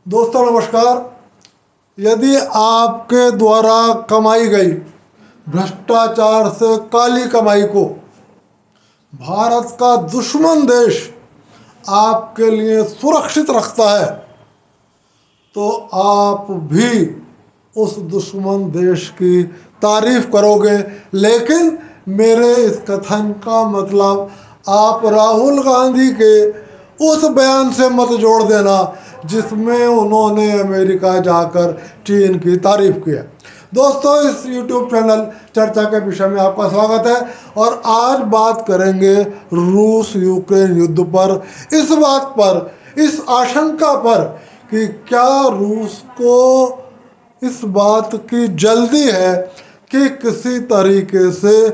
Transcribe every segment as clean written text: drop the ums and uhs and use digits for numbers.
दोस्तों नमस्कार। यदि आपके द्वारा कमाई गई भ्रष्टाचार से काली कमाई को भारत का दुश्मन देश आपके लिए सुरक्षित रखता है तो आप भी उस दुश्मन देश की तारीफ करोगे। लेकिन मेरे इस कथन का मतलब आप राहुल गांधी के उस बयान से मत जोड़ देना जिसमें उन्होंने अमेरिका जाकर चीन की तारीफ की है। दोस्तों, इस YouTube चैनल चर्चा के विषय में आपका स्वागत है और आज बात करेंगे रूस यूक्रेन युद्ध पर। इस बात पर, इस आशंका पर कि क्या रूस को इस बात की जल्दी है कि किसी तरीके से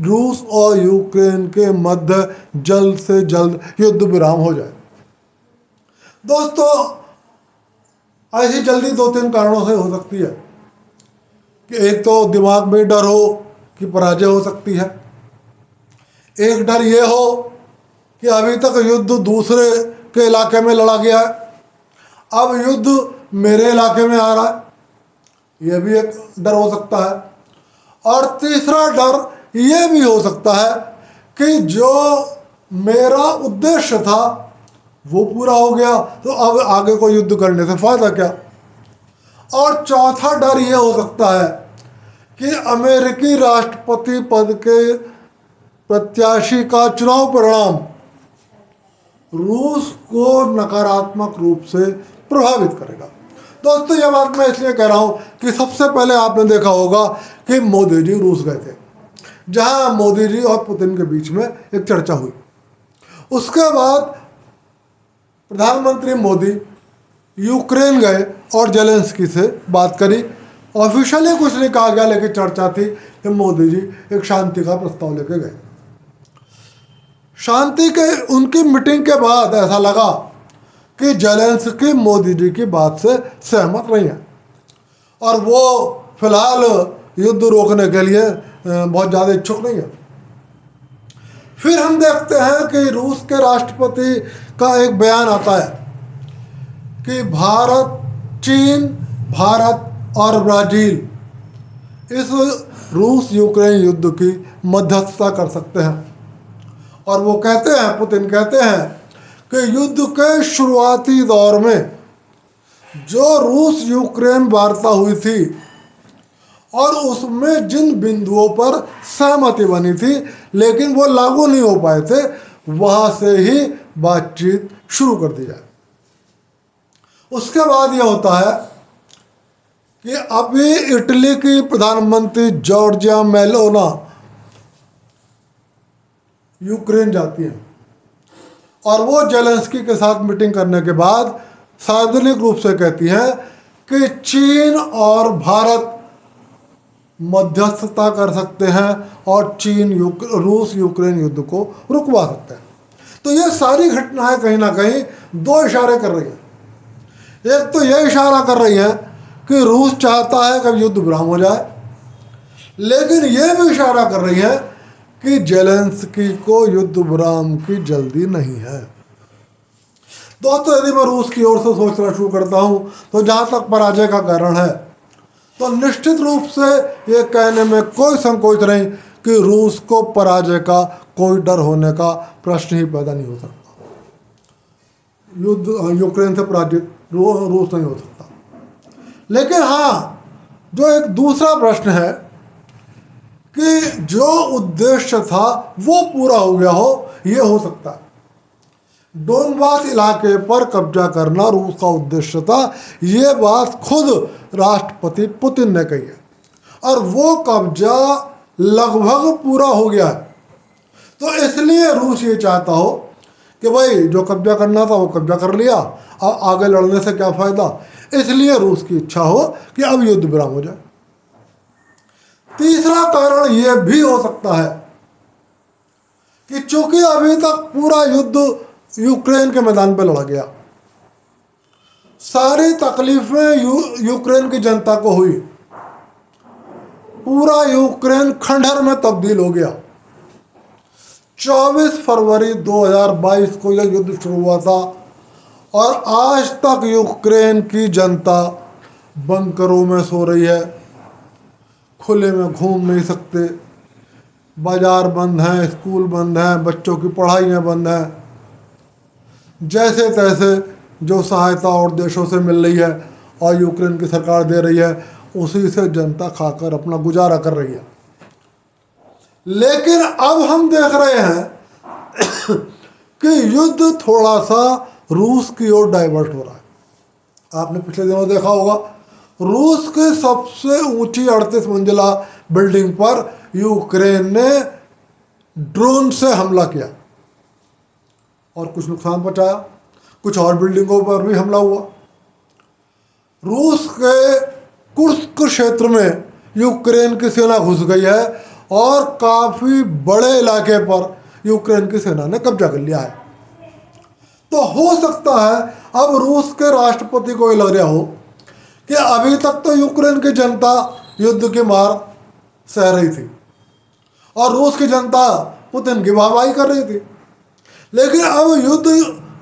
रूस और यूक्रेन के मध्य जल्द से जल्द युद्ध विराम हो जाए। दोस्तों, ऐसी जल्दी दो तीन कारणों से हो सकती है कि एक तो दिमाग में डर हो कि पराजय हो सकती है, एक डर ये हो कि अभी तक युद्ध दूसरे के इलाके में लड़ा गया है, अब युद्ध मेरे इलाके में आ रहा है, यह भी एक डर हो सकता है। और तीसरा डर ये भी हो सकता है कि जो मेरा उद्देश्य था वो पूरा हो गया तो अब आगे को युद्ध करने से फायदा क्या। और चौथा डर ये हो सकता है कि अमेरिकी राष्ट्रपति पद के प्रत्याशी का चुनाव परिणाम रूस को नकारात्मक रूप से प्रभावित करेगा। दोस्तों, यह बात मैं इसलिए कह रहा हूं कि सबसे पहले आपने देखा होगा कि मोदी जी रूस गए थे, जहां मोदी जी और पुतिन के बीच में एक चर्चा हुई। उसके बाद प्रधानमंत्री मोदी यूक्रेन गए और जेलेंस्की से बात करी। ऑफिशियली कुछ नहीं कहा गया, लेकिन चर्चा थी कि मोदी जी एक शांति का प्रस्ताव लेके गए। शांति के उनकी मीटिंग के बाद ऐसा लगा कि जेलेंस्की मोदी जी की बात से सहमत नहीं है और वो फिलहाल युद्ध रोकने के लिए बहुत ज़्यादा इच्छुक नहीं है। फिर हम देखते हैं कि रूस के राष्ट्रपति का एक बयान आता है कि चीन, भारत और ब्राज़ील इस रूस यूक्रेन युद्ध की मध्यस्थता कर सकते हैं। और वो कहते हैं, पुतिन कहते हैं कि युद्ध के शुरुआती दौर में जो रूस यूक्रेन वार्ता हुई थी और उसमें जिन बिंदुओं पर सहमति बनी थी लेकिन वो लागू नहीं हो पाए थे, वहां से ही बातचीत शुरू कर दी जाए। उसके बाद यह होता है कि अभी इटली की प्रधानमंत्री जॉर्जिया मेलोना यूक्रेन जाती हैं और वो जेलेंस्की के साथ मीटिंग करने के बाद सार्वजनिक रूप से कहती हैं कि चीन और भारत मध्यस्थता कर सकते हैं और रूस यूक्रेन युद्ध को रुकवा सकते हैं। तो ये सारी घटनाएं कहीं ना कहीं दो इशारे कर रही हैं। एक तो यह इशारा कर रही हैं कि रूस चाहता है कि युद्ध विराम हो जाए, लेकिन यह भी इशारा कर रही है कि जेलेंस्की को युद्ध विराम की जल्दी नहीं है। दोस्तों, यदि मैं रूस की ओर से सोचना शुरू करता हूं तो जहां तक पराजय का कारण है तो निश्चित रूप से ये कहने में कोई संकोच नहीं कि रूस को पराजय का कोई डर होने का प्रश्न ही पैदा नहीं हो सकता। युद्ध यूक्रेन से पराजित रूस नहीं हो सकता। लेकिन हाँ, जो एक दूसरा प्रश्न है कि जो उद्देश्य था वो पूरा हो गया हो, ये हो सकता है। डोनबास इलाके पर कब्जा करना रूस का उद्देश्य था, ये बात खुद राष्ट्रपति पुतिन ने कही है और वो कब्जा लगभग पूरा हो गया है। तो इसलिए रूस ये चाहता हो कि भाई जो कब्जा करना था वो कब्जा कर लिया, अब आगे लड़ने से क्या फायदा। इसलिए रूस की इच्छा हो कि अब युद्ध विराम हो जाए। तीसरा कारण यह भी हो सकता है कि चूंकि अभी तक पूरा युद्ध यूक्रेन के मैदान पर लड़ा गया, सारी तकलीफें यूक्रेन की जनता को हुई, पूरा यूक्रेन खंडहर में तब्दील हो गया। 24 फरवरी 2022 को यह युद्ध शुरू हुआ था और आज तक यूक्रेन की जनता बंकरों में सो रही है, खुले में घूम नहीं सकते, बाजार बंद हैं, स्कूल बंद हैं, बच्चों की पढ़ाइयाँ बंद हैं। जैसे तैसे जो सहायता और देशों से मिल रही है और यूक्रेन की सरकार दे रही है, उसी से जनता खाकर अपना गुजारा कर रही है। लेकिन अब हम देख रहे हैं कि युद्ध थोड़ा सा रूस की ओर डाइवर्ट हो रहा है। आपने पिछले दिनों देखा होगा, रूस के सबसे ऊंची 38 मंजिला बिल्डिंग पर यूक्रेन ने ड्रोन से हमला किया और कुछ नुकसान पहुंचाया। कुछ और बिल्डिंगों पर भी हमला हुआ। रूस के कुर्स्क क्षेत्र में यूक्रेन की सेना घुस गई है और काफी बड़े इलाके पर यूक्रेन की सेना ने कब्जा कर लिया है। तो हो सकता है अब रूस के राष्ट्रपति को ये लग रहा हो कि अभी तक तो यूक्रेन की जनता युद्ध की मार सह रही थी और रूस की जनता पुतिन की वाहवाही कर रही थी, लेकिन अब युद्ध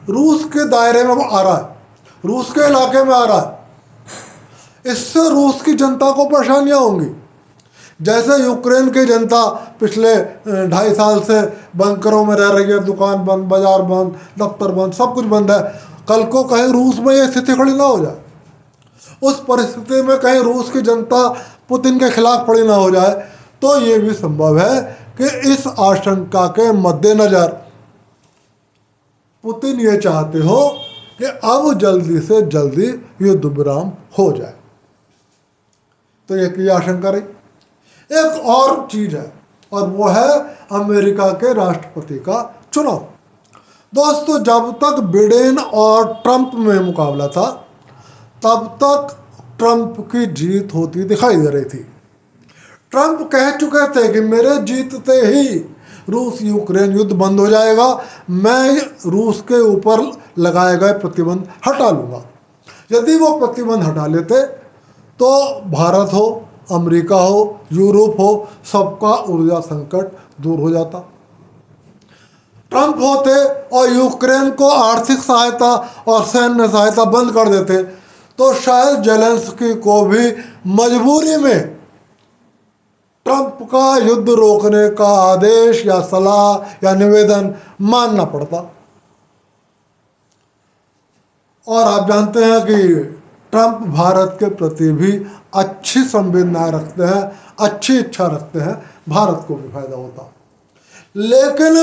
रूस के दायरे में आ रहा है, रूस के इलाके में आ रहा है। इससे रूस की जनता को परेशानियां होंगी। जैसे यूक्रेन की जनता पिछले 2.5 साल से बंकरों में रह रही है, दुकान बंद, बाजार बंद, दफ्तर बंद, सब कुछ बंद है। कल को कहीं रूस में ये स्थिति खड़ी ना हो जाए, उस परिस्थिति में कहीं रूस की जनता पुतिन के खिलाफ खड़ी ना हो जाए, तो ये भी संभव है कि इस आशंका के मद्देनजर पुतिन ये चाहते हो कि अब जल्दी से जल्दी युद्ध विराम हो जाए। तो एक ये आशंका रही। एक और चीज है और वो है अमेरिका के राष्ट्रपति का चुनाव। दोस्तों, जब तक बिडेन और ट्रंप में मुकाबला था तब तक ट्रंप की जीत होती दिखाई दे रही थी। ट्रंप कह चुके थे कि मेरे जीतते ही रूस यूक्रेन युद्ध बंद हो जाएगा, मैं रूस के ऊपर लगाए गए प्रतिबंध हटा लूँगा। यदि वो प्रतिबंध हटा लेते तो भारत हो, अमेरिका हो, यूरोप हो, सबका ऊर्जा संकट दूर हो जाता। ट्रंप होते और यूक्रेन को आर्थिक सहायता और सैन्य सहायता बंद कर देते तो शायद जेलेंस्की को भी मजबूरी में ट्रंप का युद्ध रोकने का आदेश या सलाह या निवेदन मानना पड़ता। और आप जानते हैं कि ट्रंप भारत के प्रति भी अच्छी संवेदना रखते हैं, अच्छी इच्छा रखते हैं, भारत को भी फायदा होता। लेकिन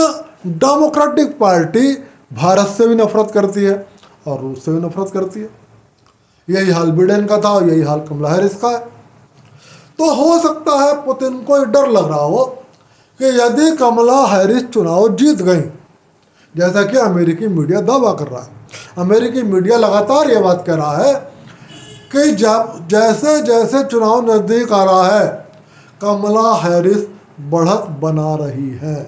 डेमोक्रेटिक पार्टी भारत से भी नफरत करती है और रूस से भी नफरत करती है। यही हाल बिडेन का था और यही हाल कमला हैरिस का है। तो हो सकता है पुतिन को डर लग रहा हो कि यदि कमला हैरिस चुनाव जीत गई, जैसा कि अमेरिकी मीडिया दावा कर रहा है, अमेरिकी मीडिया लगातार ये बात कह रहा है कि जब जैसे जैसे चुनाव नजदीक आ रहा है कमला हैरिस बढ़त बना रही है।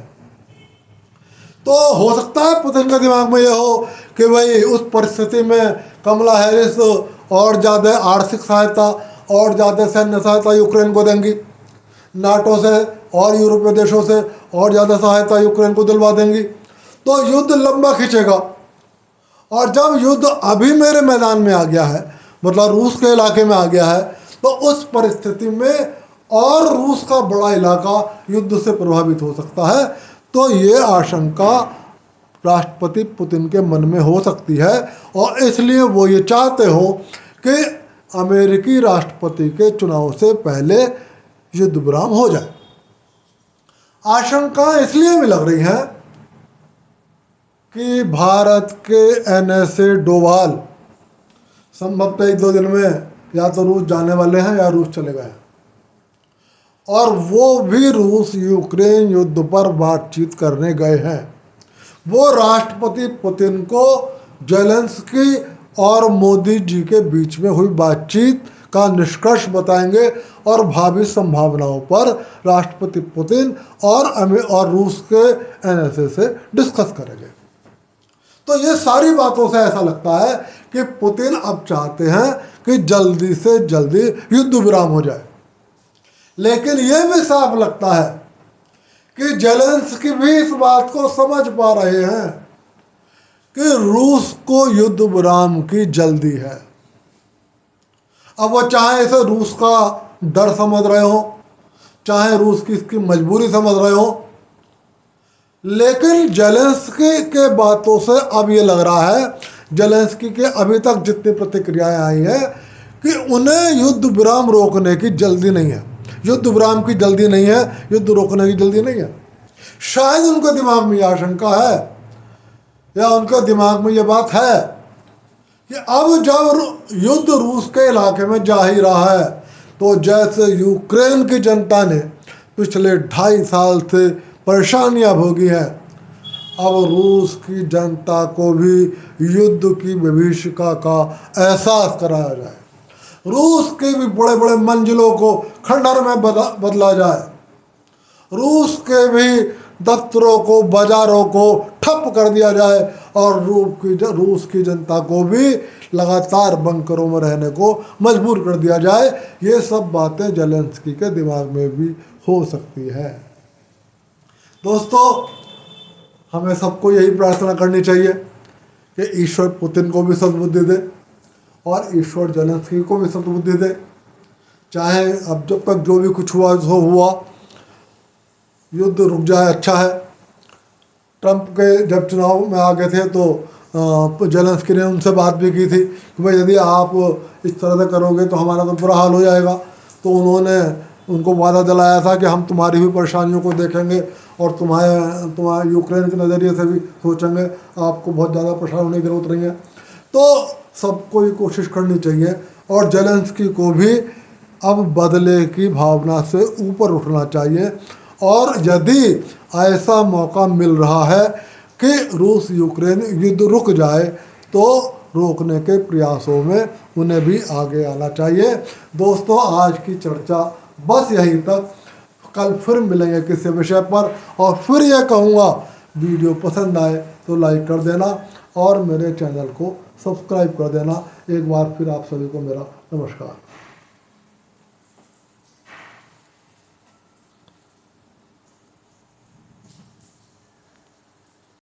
तो हो सकता है पुतिन के दिमाग में यह हो कि भाई उस परिस्थिति में कमला हैरिस और ज़्यादा आर्थिक सहायता और ज़्यादा सैन्य सहायता यूक्रेन को देंगी, नाटो से और यूरोपीय देशों से और ज़्यादा सहायता यूक्रेन को दिलवा देंगी, तो युद्ध लंबा खींचेगा। और जब युद्ध अभी मेरे मैदान में आ गया है, मतलब रूस के इलाके में आ गया है, तो उस परिस्थिति में और रूस का बड़ा इलाका युद्ध से प्रभावित हो सकता है। तो ये आशंका राष्ट्रपति पुतिन के मन में हो सकती है और इसलिए वो ये चाहते हो कि अमेरिकी राष्ट्रपति के चुनाव से पहले युद्ध विराम हो जाए। आशंका इसलिए भी लग रही है कि भारत के एनएसए डोभाल संभवतः 1-2 दिन में या तो रूस जाने वाले हैं या रूस चले गए हैं, और वो भी रूस यूक्रेन युद्ध पर बातचीत करने गए हैं। वो राष्ट्रपति पुतिन को जेलेंस्की और मोदी जी के बीच में हुई बातचीत का निष्कर्ष बताएंगे और भावी संभावनाओं पर राष्ट्रपति पुतिन और रूस के एनएसए से डिस्कस करेंगे। तो ये सारी बातों से ऐसा लगता है कि पुतिन अब चाहते हैं कि जल्दी से जल्दी युद्ध विराम हो जाए। लेकिन यह भी साफ लगता है कि जेलेंस्की भी इस बात को समझ पा रहे हैं कि रूस को युद्ध विराम की जल्दी है। अब वो चाहे इसे रूस का डर समझ रहे हो, चाहे रूस की इसकी मजबूरी समझ रहे हो, लेकिन जेलेंस्की के बातों से अब ये लग रहा है, जेलेंस्की के अभी तक जितनी प्रतिक्रियाएं आई हैं, कि उन्हें युद्ध विराम रोकने की जल्दी नहीं है, युद्ध विराम की जल्दी नहीं है, युद्ध रोकने की जल्दी नहीं है। शायद उनके दिमाग में यह आशंका है या उनके दिमाग में ये बात है कि अब जब युद्ध रूस के इलाके में जा ही रहा है, तो जैसे यूक्रेन की जनता ने पिछले 2.5 साल से परेशानियां भोगी हैं, अब रूस की जनता को भी युद्ध की विभीषिका का एहसास कराया जाए, रूस के भी बड़े बड़े मंजिलों को खंडहर में बदला जाए, रूस के भी दफ्तरों को, बाजारों को ठप कर दिया जाए और रूस की जनता को भी लगातार बंकरों में रहने को मजबूर कर दिया जाए। ये सब बातें जेलेंस्की के दिमाग में भी हो सकती है। दोस्तों, हमें सबको यही प्रार्थना करनी चाहिए कि ईश्वर पुतिन को भी सद्बुद्धि दे और ईश्वर जेलेंस्की को भी सद्बुद्धि दे। चाहे अब जब तक जो भी कुछ हुआ सो हुआ, युद्ध रुक जाए, अच्छा है। ट्रंप के जब चुनाव में आ गए थे तो जेलेंस्की ने उनसे बात भी की थी कि भाई यदि आप इस तरह से करोगे तो हमारा तो बुरा हाल हो जाएगा। तो उन्होंने उनको वादा दिलाया था कि हम तुम्हारी भी परेशानियों को देखेंगे और तुम्हारे यूक्रेन के नज़रिए से भी सोचेंगे, आपको बहुत ज़्यादा परेशान होने की जरूरत नहीं है। तो सबको ये कोशिश करनी चाहिए और जेलेंस्की को भी अब बदले की भावना से ऊपर उठना चाहिए। और यदि ऐसा मौका मिल रहा है कि रूस यूक्रेन युद्ध रुक जाए, तो रोकने के प्रयासों में उन्हें भी आगे आना चाहिए। दोस्तों, आज की चर्चा बस यहीं तक। कल फिर मिलेंगे किसी विषय पर, और फिर यह कहूँगा, वीडियो पसंद आए तो लाइक कर देना और मेरे चैनल को सब्सक्राइब कर देना। एक बार फिर आप सभी को मेरा नमस्कार।